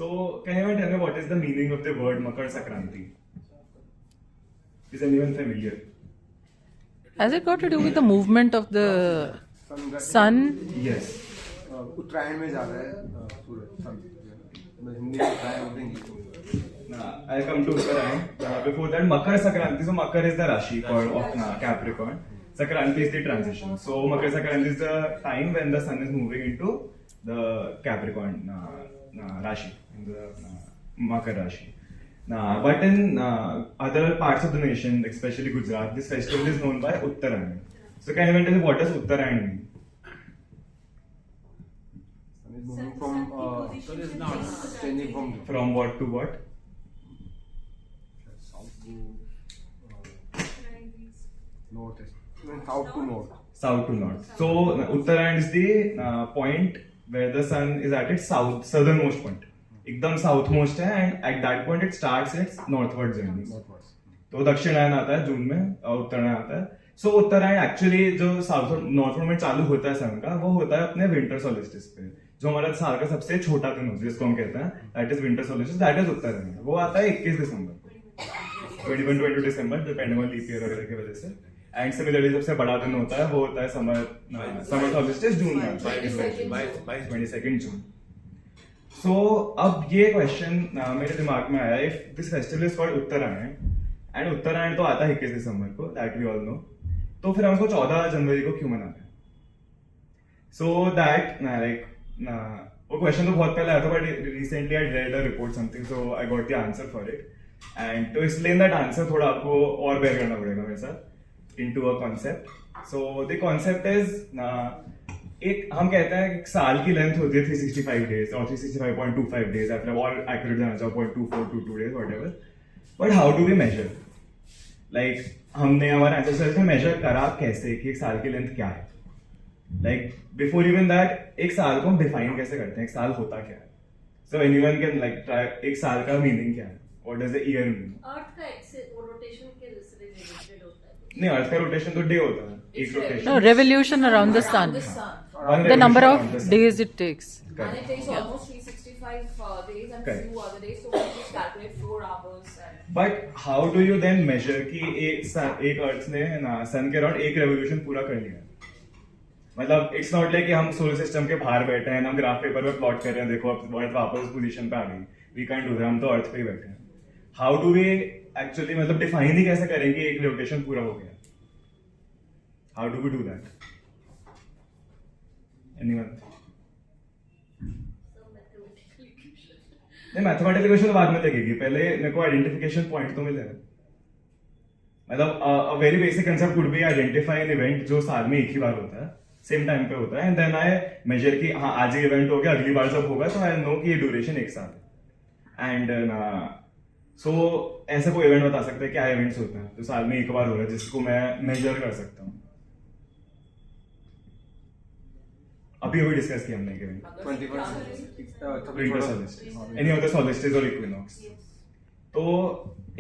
So, can anyone tell me what is the meaning of the word Makar Sankranti? Is anyone familiar? Has it got to do with the movement of the sun? Yes. उत्तरायण में जा रहा है सूरज सन हिंदी में उत्तरायण बोलेंगे I'll come to Uttarayan. Before that, Makar Sankranti. So Makar is the Rashi of Capricorn. Sankranti is the transition. So Makar Sankranti is the time when the sun is moving into the Capricorn Rashi, in the Makar Rashi. But in other parts of the nation, especially Gujarat, this festival is known by Uttarayan. So can anyone tell me what does Uttarayan mean? moving from changing From what to what? south to north, south to north. South to north. So Uttarayan is the point where the sun is at its southernmost point. एकदम साउथमोस्ट है and at that point it starts it's northward journey. तो दक्षिणायन आता है जून में और उत्तरायण आता है. सो उत्तरायण एक्चुअली जो साउथ नॉर्थवर्ड में चालू होता है सन का, वो होता है अपने विंटर सोलिस्टिस पे, जो हमारा साल का सबसे छोटा दिन होता है जिसको हम कहते हैं that is winter solstice, that is Uttarayan. वो आता है 21 दिसंबर को, 21-22 दिसंबर, डिपेंडिंग ऑन लीप ईयर वगैरह की वजह से. एंड सिमिलरली सबसे बड़ा दिन होता है वो होता है समर सोलिस्टिस जून में, 22 जून. सो अब ये क्वेश्चन मेरे दिमाग में आया, if this festival is called Uttarayan and Uttarayan तो आता है 21 दिसंबर को, दैट वी ऑल नो, तो फिर हमको 14 जनवरी को क्यों मनाते हैं? सो दैट लाइक वो क्वेश्चन तो बहुत पहले आया था, but recently I read a report something, so I got the answer for it. And to explain that answer थोड़ा आपको और बेयर करना पड़ेगा मेरे साथ into a concept. So the concept is, एक हम कहते हैं एक साल की लेंथ होती है 365 डेज और 365.25 डेज, आफ्टर और एक्यूरेट जाना चाहो 0.2422 days whatever. But how do we measure? Like हमने हमारे एंसेस्टर्स ने मेजर करा कैसे कि एक साल की लेंथ क्या है? लाइक बिफोर इवन दैट एक साल को हम डिफाइन कैसे करते हैं, एक साल होता क्या है? So anyone can like try, एक साल का मीनिंग क्या है? What does the year mean? Earth का एक्सिस रोटेशन के रिलेटेड होता है. नहीं, अर्थ का रोटेशन तो डे होता है, एक rotation. No, revolution around the sun. One The number revolution of on the sun. days it takes. And it takes almost 365 days and Correct. few other days, so we just calculate 4 hours. And but how do you then measure कि एक अर्थ ने सन के around एक revolution पूरा कर लिया? मतलब it's not like कि हम सोलर सिस्टम के बाहर बैठे हैं, हम ग्राफ पेपर पे प्लॉट कर रहे हैं, देखो अब अर्थ वापस पोजीशन पे आ गई. वी कैन डू दैट, हम तो अर्थ पे ही बैठे हैं. हाउ डू वी एक्चुअली मतलब डिफाइन ही कैसे करेंगे एक रोटेशन पूरा हो गया? How do we do that? Anyone? नहीं, मैथमेटिकल क्वेश्चन बाद में लगेगी, पहले मेरे को आइडेंटिफिकेशन पॉइंट तो मिले. मतलब a very basic concept would be identify an event जो साल में एक ही बार होता है, सेम टाइम पे होता है, एंड देन आई मेजर कि हाँ आज ये इवेंट हो गया, अगली बार जब होगा तो आई नो कि ये ड्यूरेशन एक साल है. एंड सो ऐसा कोई इवेंट बता सकता है क्या इवेंट्स होते हैं जो साल में एक बार हो रहा है जिसको मैं मेजर कर सकता हूँ? अभी डिस्कस किया हमने event, winter solstice, any other solstice और इक्विनॉक्स. तो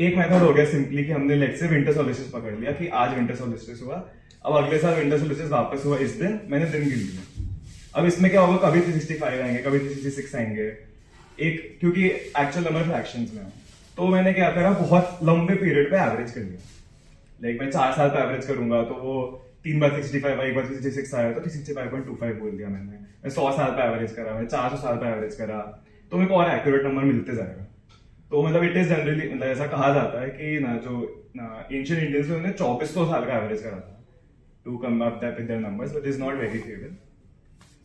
एक मेथड हो गया सिंपली कि हमने लेट्स से विंटर सोलिस्टिस पकड़ लिया कि आज विंटर सोलिस्टिस हुआ, अब अगले साल विंटर सोलिस्टिस वापस हुआ इस दिन, मैंने दिन गिन लिया. अब इसमें क्या होगा, कभी 365 आएंगे, कभी 366 आएंगे, एक क्योंकि एक्चुअल नंबर फ्रैक्शंस में है. तो मैंने क्या करा, बहुत लंबे पीरियड पे एवरेज कर लिया. लाइक मैं 4 साल पे एवरेज करूंगा तो वो 3 बार 65 आया, 1 बार 366 आया, तो 365.25 बोल दिया मैंने. मैं 100 साल पे एवरेज करा, मैं 400 साल पे एवरेज करा, तो मेरे को और एक्यूरेट नंबर मिलते जाएगा. तो मतलब इट इज जनरली मतलब ऐसा कहा जाता है कि ना जो एंशिएंट इंडियंस में उन्होंने 2400 साल का एवरेज करा था to come up that with their numbers, but is not verifiable.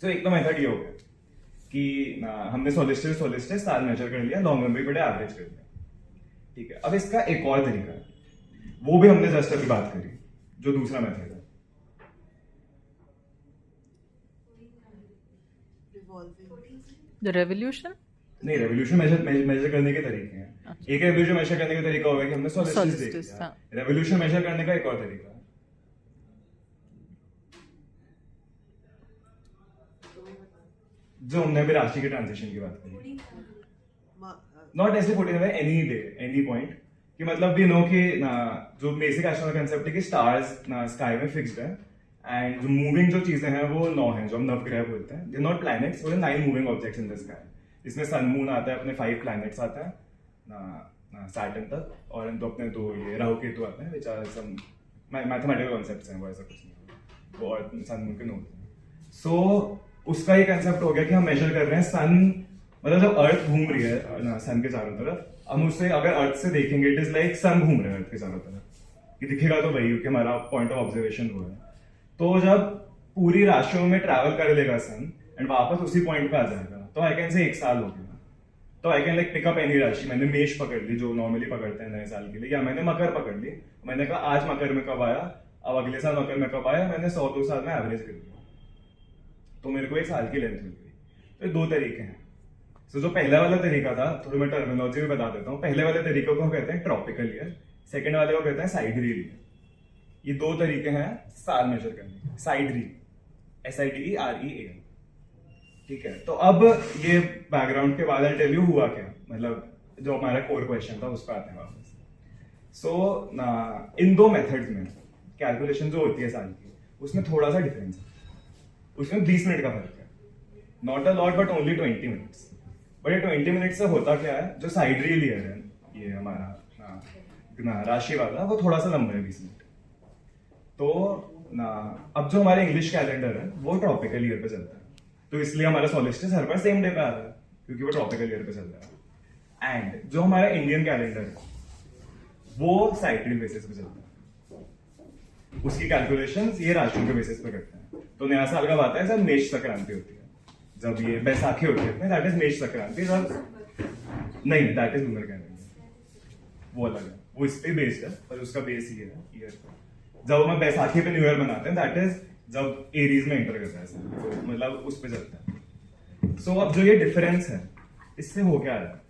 So एक तो मेथड ये हो गया कि हमने सोलिस्टिस साल मेजर कर लिया, लॉन्ग नंबर पे एवरेज कर लिया. ठीक है, अब इसका एक और तरीका है, वो भी हमने जस्ट अभी बात करी, जो दूसरा मेथड है. The revolution? नहीं, रेवोल्यूशन मेजर करने के तरीके हैं. एक रेवोल्यूशन मेजर करने का तरीका होगा कि हमने सोलिस्टिस देख लिया. रेवोल्यूशन मेजर करने का एक और तरीका है. जो हमने अभी राशि के ट्रांजिशन की बात करी, नॉट ऐसे put in any day any point, कि मतलब वी नो कि जो बेसिक एस्ट्रोनॉमिकल कंसेप्ट है कि स्टार्स स्काई में फिक्स्ड है, एंड जो मूविंग जो चीजें हैं वो 9 हैं, जो हम नवग्रह बोलते हैं. दे नॉट प्लैनेट्स, वो 9 moving objects in the sky. इसमें सन मून आता है, अपने 5 प्लैनेट्स आते हैं सैटर्न तक, और तो अपने 2 ये राहु केतु आते हैं, which are some mathematical concepts हैं, वो ऐसा कुछ नहीं है, वो और सन मून के नोड हैं। सो उसका ये कंसेप्ट हो गया कि हम मेजर कर रहे हैं सन, मतलब जब अर्थ घूम रही है सन के चारों तरफ, हम उससे अगर अर्थ से देखेंगे इट इज लाइक सन घूम रहा है अर्थ के चारों तरफ, कि दिखेगा तो वही, क्योंकि हमारा पॉइंट ऑफ ऑब्जर्वेशन वो है। तो जब पूरी राशियों में ट्रैवल कर लेगा सन एंड वापस उसी पॉइंट पे आ जाएगा, तो आई कैन से 1 साल हो गया। तो I can like pick up any राशि, मैंने मेष पकड़ ली जो नॉर्मली पकड़ते हैं नए साल के लिए, या मैंने मकर पकड़ ली, मैंने कहा आज मकर में कब आया, अब अगले साल मकर में कब आया, मैंने 100-2 साल में एवरेज कर दिया, तो मेरे को 1 साल की लेंथ मिल गई। तो 2 तरीके हैं। सो जो पहला वाला तरीका था, थोड़ी मैं टर्मिनोलॉजी भी बता देता हूँ। पहले वाले तरीके को कहते हैं ट्रॉपिकल ईयर, सेकंड वाले को कहते हैं साइडरी ईयर। ये 2 तरीके हैं साल मेजर करने के। साइडरी, SIDEREAL, ठीक है। तो अब ये बैकग्राउंड के बाद आई टेल यू हुआ क्या, मतलब जो हमारा कोर क्वेश्चन था उस पर आते हैं वापस। सो इन 2 मेथड्स में कैलकुलेशन जो होती है साल की, उसमें थोड़ा सा डिफरेंस है। उसमें 20 मिनट का फर्क है, not a lot but only 20 minutes. But ये 20 मिनट से होता क्या है, जो साइडरी ईयर है ये हमारा राशि वाला, वो थोड़ा सा लंबा है 20 मिनट। तो अब जो हमारे इंग्लिश कैलेंडर है वो ट्रॉपिकल ईयर पे चलता है, तो इसलिए हमारा सोलिस्टिस हर बार सेम डे पे आ रहा है, क्योंकि वो ट्रॉपिकल ईयर पे चल रहा है। एंड जो हमारा इंडियन कैलेंडर है वो साइक्लिक बेसिस पे चलता है, उसकी कैलकुलेशंस ये राशियों के बेसिस पे करते हैं। तो नया साल कब आता है, जब मेष संक्रांति होती है, जब ये बैसाखी होती है, दैट इज मेष संक्रांति। जब नहीं, दैट इज लूनर कैलेंडर, वो अलग है, वो इस पे बेस्ड है, पर उसका बेस ये है ईयर का। जब हम बैसाखी पे न्यू ईयर मनाते हैं, दैट इज जब एरीज में एंटर करता है, तो मतलब उस पे चलता है। सो अब जो ये डिफरेंस है, इससे हो क्या रहा है,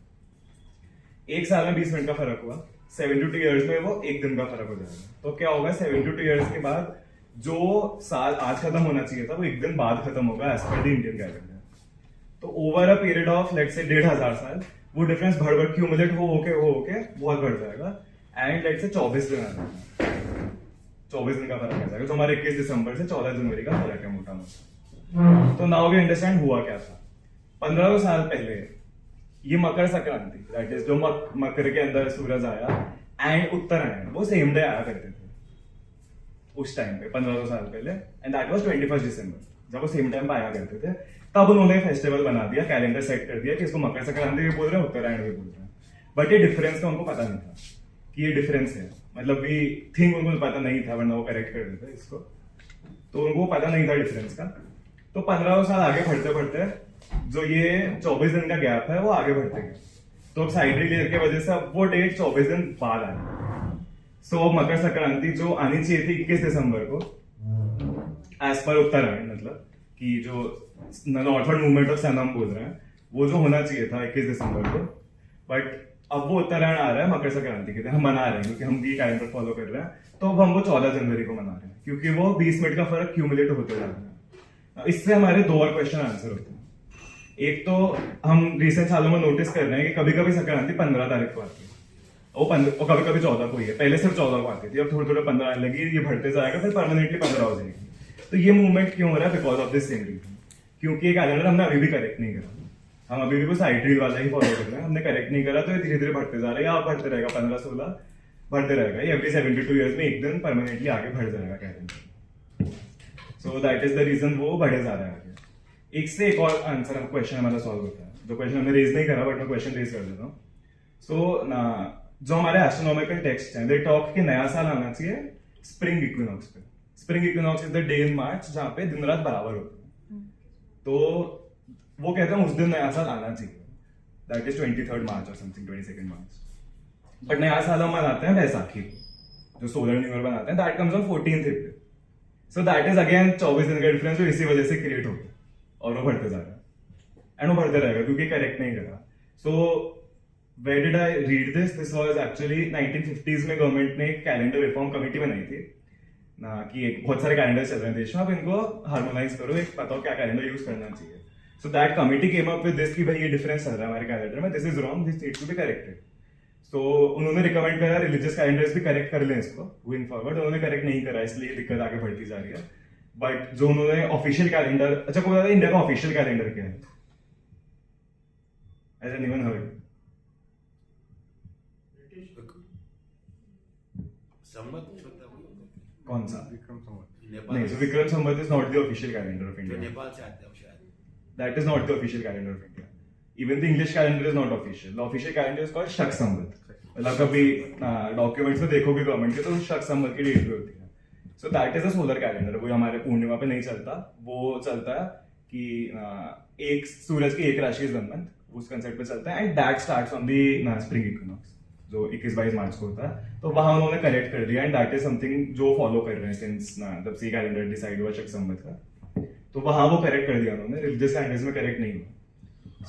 1 साल में 20 मिनट का फर्क हुआ, 72 ईयर्स में वो 1 दिन का फर्क हो जाएगा। तो क्या होगा, 72 ईयर्स के बाद जो साल आज खत्म होना चाहिए था वो 1 दिन बाद खत्म होगा as per the Indian calendar. तो over a period of let's say 1500 साल वो डिफरेंस बढ़ क्यूमुलेट हो होके बहुत बढ़ जाएगा, एंड लेट्स से 24 दिन आ जाएगा, 24 दिन का फर्क आ जाएगा। तो हमारे 21 दिसंबर से 14 जनवरी का फर्क है मोटा मोटा। तो नाउ वी अंडरस्टैंड हुआ क्या था। 1500 साल पहले ये मकर संक्रांति, दैट इज जो मकर के अंदर सूरज आया, एंड उत्तरायण वो सेम डे आया करते थे उस टाइम पे, 1500 साल पहले, एंड दैट वाज 21 दिसंबर। जब वो सेम टाइम पे आया करते थे, तब उन्होंने फेस्टिवल बना दिया, कैलेंडर सेट कर दिया कि इसको मकर संक्रांति भी बोल रहे हैं, उत्तरायण भी बोल रहे हैं। बट ये डिफरेंस का उनको पता नहीं था कि ये डिफरेंस है, मतलब वी थिंक उनको पता नहीं था, वरना वो करेक्ट कर देते इसको। तो उनको पता नहीं था डिफरेंस का। तो 1500 साल आगे बढ़ते बढ़ते जो ये 24 दिन का गैप है वो आगे बढ़ते गए। तो अब साइडरी ईयर की वजह से अब वो डेट 24 दिन बाद आई। सो मकर संक्रांति जो आनी चाहिए थी 21 दिसंबर को, एज पर उत्तरायण, मतलब कि जो नॉर्थवर्ड मूवमेंट ऑफ सन हम बोल रहे हैं, वो जो होना चाहिए था 21 दिसंबर को, बट अब वो उत्तरायण आ रहा है मकर संक्रांति के दिन, हम मना रहे हैं क्योंकि हम ये कैलेंडर फॉलो कर रहे हैं। तो अब हम वो 14 जनवरी को मना रहे हैं, क्योंकि वो 20 मिनट का फर्क क्यूमुलेट होते जा रहा है। इससे हमारे 2 और क्वेश्चन आंसर होते हैं। एक तो हम रिसेंट सालों में नोटिस कर रहे हैं कि कभी कभी संक्रांति 15 तारीख को आती है, वो कभी कभी 14 को ही है। पहले सिर्फ 14 को आती थी, अब थोड़े थोड़े 15 आने लगी, ये बढ़ते जाएगा, फिर परमानेंटली 15 हो जाएगी। तो ये मूवमेंट क्यों हो रहा है, because of this same reason, क्योंकि ये कैलेंडर हमने अभी भी करेक्ट नहीं करा। हम अभी भी साइड वाला ही फॉलो कर रहे हैं, हमने करेक्ट नहीं करा, तो ये धीरे धीरे बढ़ते जा रहा है, या बढ़ते रहेगा 15-16 बढ़ते रहेगा, ये एवरी 72 ईयर्स में 1 दिन परमानेंटली आगे बढ़ जाएगा calendar. So that is the reason वो बढ़े जा रहा है आगे। एक से एक और आंसर क्वेश्चन हमारा सॉल्व होता है, जो क्वेश्चन हमने रेज नहीं करा बट मैं क्वेश्चन रेज कर देता हूँ। सो जो हमारे एस्ट्रोनॉमिकल टेक्स्ट हैं, दे टॉक कि नया साल आना चाहिए स्प्रिंग इक्विनॉक्स पे। Spring equinox is the day in March जहाँ पे दिन रात बराबर होते हैं। तो वो कहते हैं उस दिन नया साल आना चाहिए, दैट इज 23 मार्च और समथिंग 22 मार्च। बट नया साल हम मनाते हैं बैसाखी को, जो सोलर न्यू ईयर बनाते हैं, that comes on 14th April. So that is again 24 दिन का डिफरेंस जो इसी वजह से क्रिएट हो गया, और वो बढ़ते जा रहा है एंड वो बढ़ते रहेगा क्योंकि करेक्ट नहीं करा। सो where did I read this? This was actually 1950s में गवर्नमेंट ने एक कैलेंडर रिफॉर्म कमेटी बनाई थी ना, कि एक बहुत सारे कैलेंडर चल रहे हैं देश में, अब इनको हार्मोनाइज करो, एक बताओ क्या कैलेंडर यूज करना चाहिए। So that committee came up with this कि भाई ये डिफरेंस चल रहा है हमारे कैलेंडर में, this is wrong, this needs to be corrected. So उन्होंने रिकमेंड करा रिलीजियस कैलेंडर्स भी करेक्ट कर लें इसको गोइंग फॉरवर्ड। उन्होंने करेक्ट नहीं करा, इसलिए दिक्कत आगे बढ़ती जा रही है। बट जो उन्होंने ऑफिशियल कैलेंडर, अच्छा को बता दें इंडिया का ऑफिशियल कैलेंडर क्या है? Hasn't even heard. संमत कौन सा? विक्रम संवत नेपाल नहीं, so Vikram Samvat is not the official calendar of जो India. नेपाल से आते हैं शायद. That is not the official calendar of India. Even the English calendar is not official. The official calendar is called Shak Samvat. मतलब कभी documents में देखोगे government के तो शक संवत की डेट भी होती है. सो that is a solar calendar. वो हमारे पूर्णिमा पे नहीं चलता. वो चलता है कि एक सूरज की एक राशि इज 1 month. उस कंसेप्ट पे चलता है and that starts on the spring equinox जो 21-22 मार्च को होता है. तो वहां उन्होंने करेक्ट कर दिया एंड दैट इज समथिंग जो फॉलो कर रहे हैं सिंस जब से कैलेंडर डिसाइड हुआ शक संवत का. तो वहां वो करेक्ट कर दिया उन्होंने. रिलीजियस कैलेंडर्स में करेक्ट नहीं हुआ.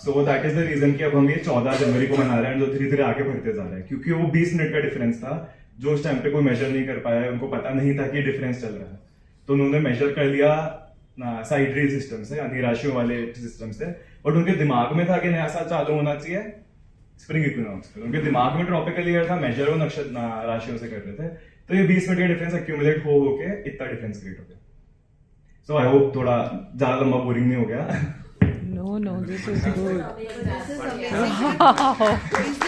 So that is the reason कि अब हम ये 14 जनवरी को मना रहे हैं जो धीरे धीरे आगे बढ़ते जा रहा है क्योंकि वो 20 मिनट का डिफरेंस था जो उस टाइम पे कोई मेजर नहीं कर पाया. उनको पता नहीं था कि डिफरेंस चल रहा है. तो उन्होंने मेजर कर लिया साइडरी सिस्टम से यानी राशियों वाले सिस्टम से. बट उनके दिमाग में था कि नया साल चालू होना चाहिए स्प्रिंग इक्विनॉक्स पे. उनके दिमाग में ट्रॉपिकल ईयर था. मेजर वो नक्षत्र राशियों से कर रहे थे. तो ये 20 मिनट का डिफरेंस एक्यूमुलेट हो के इतना डिफरेंस क्रिएट हो गया. सो आई होप थोड़ा ज्यादा लंबा बोरिंग नहीं हो गया. No, this is good. This is amazing. Wow.